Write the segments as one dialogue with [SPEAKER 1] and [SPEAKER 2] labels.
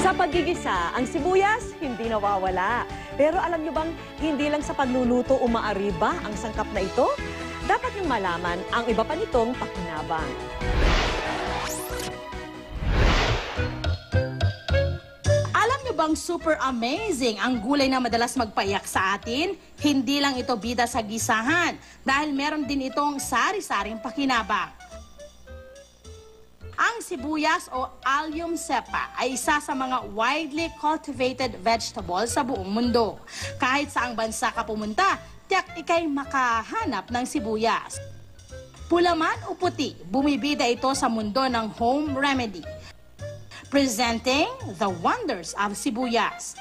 [SPEAKER 1] Sa paggigisa, ang sibuyas hindi nawawala. Pero alam nyo bang hindi lang sa pagluluto umaariba ang sangkap na ito? Dapat niyong malaman ang iba pa nitong pakinabang.
[SPEAKER 2] Alam nyo bang super amazing ang gulay na madalas magpaiyak sa atin? Hindi lang ito bida sa gisahan dahil meron din itong sari-saring pakinabang. Ang sibuyas o Allium cepa ay isa sa mga widely cultivated vegetable sa buong mundo. Kahit saang bansa ka pumunta, tiyak ikay makahanap ng sibuyas. Pula man o puti, bumibida ito sa mundo ng home remedy. Presenting the wonders of sibuyas.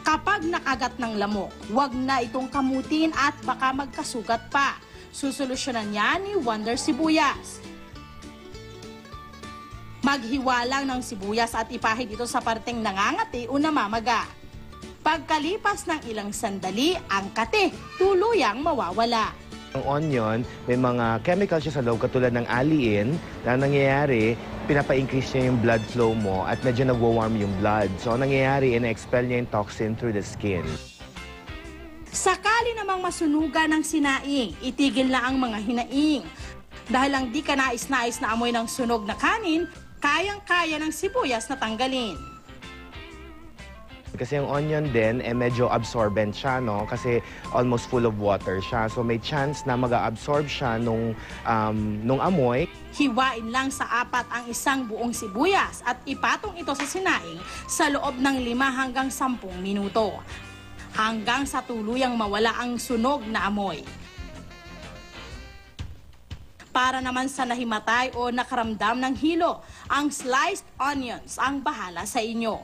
[SPEAKER 2] Kapag nakagat ng lamok, huwag na itong kamutin at baka magkasugat pa. Susolusyonan niya ni Wonder Sibuyas. Maghiwalang ng sibuyas at ipahid ito sa parteng nangangati o namamaga. Pagkalipas ng ilang sandali, ang kate tuluyang mawawala.
[SPEAKER 3] Ang onion, may mga chemicals siya sa loob katulad ng alliin na nangyayari, pinapa-increase niya yung blood flow mo at medyo nagwa-warm yung blood. So, ang nangyayari, ina-expel niya yung toxin through the skin.
[SPEAKER 2] Sakali namang masunugan ng sinaing, itigil na ang mga hinaing. Dahil ang di ka nais-nais na amoy ng sunog na kanin, kayang-kaya ng sibuyas na tanggalin.
[SPEAKER 3] Kasi yung onion din, medyo absorbent siya, no? Kasi almost full of water siya. So may chance na mag-absorb siya nung amoy.
[SPEAKER 2] Hiwain lang sa 4 ang isang buong sibuyas at ipatong ito sa sinaing sa loob ng 5 hanggang 10 minuto. Hanggang sa tuluyang mawala ang sunog na amoy. Para naman sa nahimatay o nakaramdam ng hilo, ang sliced onions ang bahala sa inyo.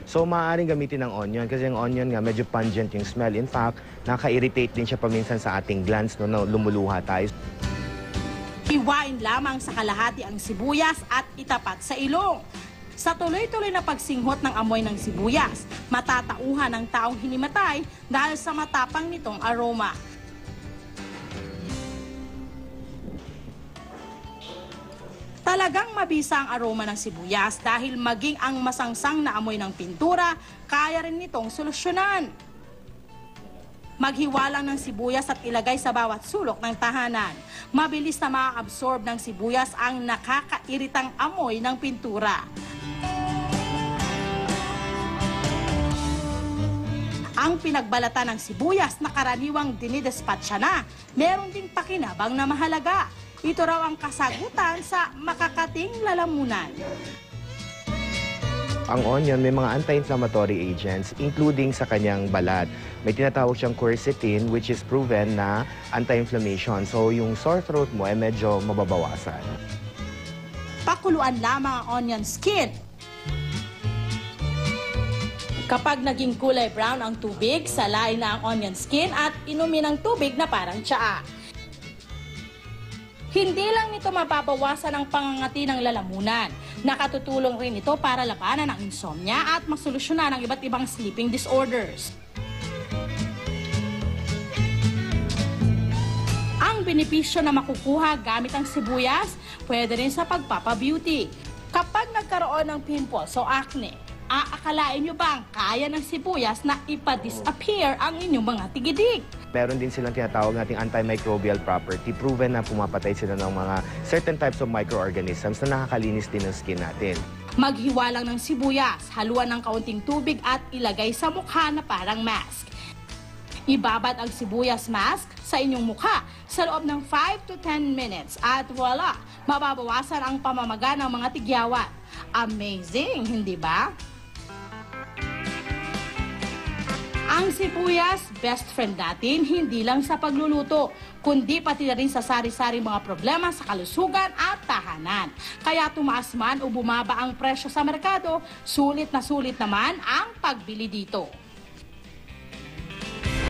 [SPEAKER 3] So, maaaring gamitin ng onion kasi yung onion nga medyo pungent yung smell. In fact, nakaka-irritate din siya paminsan sa ating glands no, na lumuluha tayo.
[SPEAKER 2] Hiwain lamang sa kalahati ang sibuyas at itapat sa ilong. Sa tuloy-tuloy na pagsinghot ng amoy ng sibuyas, matatauhan ng taong hinimatay dahil sa matapang nitong aroma. Talagang mabisa ang aroma ng sibuyas dahil maging ang masangsang na amoy ng pintura, kaya rin nitong solusyonan. Maghiwalang ng sibuyas at ilagay sa bawat sulok ng tahanan. Mabilis na ma-absorb ng sibuyas ang nakakairitang amoy ng pintura. Ang pinagbalatan ng sibuyas na karaniwang dinidespatcha na, meron ding pakinabang na mahalaga. Ito raw ang kasagutan sa makakating lalamunan.
[SPEAKER 3] Ang onion may mga anti-inflammatory agents including sa kanyang balat. May tinatawag siyang quercetin which is proven na anti-inflammation. So yung sore throat mo ay medyo mababawasan.
[SPEAKER 2] Pakuluan lamang ang onion skin. Kapag naging kulay brown ang tubig, salain na ang onion skin at inumin ang tubig na parang tsaa. Hindi lang nito mapapawasan ang pangangati ng lalamunan. Nakatutulong rin ito para labanan ang insomnia at masolusyonan ang iba't ibang sleeping disorders. Ang benepisyo na makukuha gamit ang sibuyas, pwede rin sa pagpapabeauty. Kapag nagkaroon ng pimples o acne, aakalain nyo bang kaya ng sibuyas na ipa-disappear ang inyong mga tigidig?
[SPEAKER 3] Meron din silang tinatawag nating antimicrobial property. Proven na pumapatay sila ng mga certain types of microorganisms na nakakalinis din ng skin natin.
[SPEAKER 2] Maghiwalang ng sibuyas, haluan ng kaunting tubig at ilagay sa mukha na parang mask. Ibabad ang sibuyas mask sa inyong mukha sa loob ng 5 to 10 minutes at voila, mababawasan ang pamamaga ng mga tigyawat. Amazing, hindi ba? Ang sibuyas, best friend natin, hindi lang sa pagluluto, kundi pati na rin sa sari-sari mga problema sa kalusugan at tahanan. Kaya tumaas man o bumaba ang presyo sa merkado, sulit na sulit naman ang pagbili dito.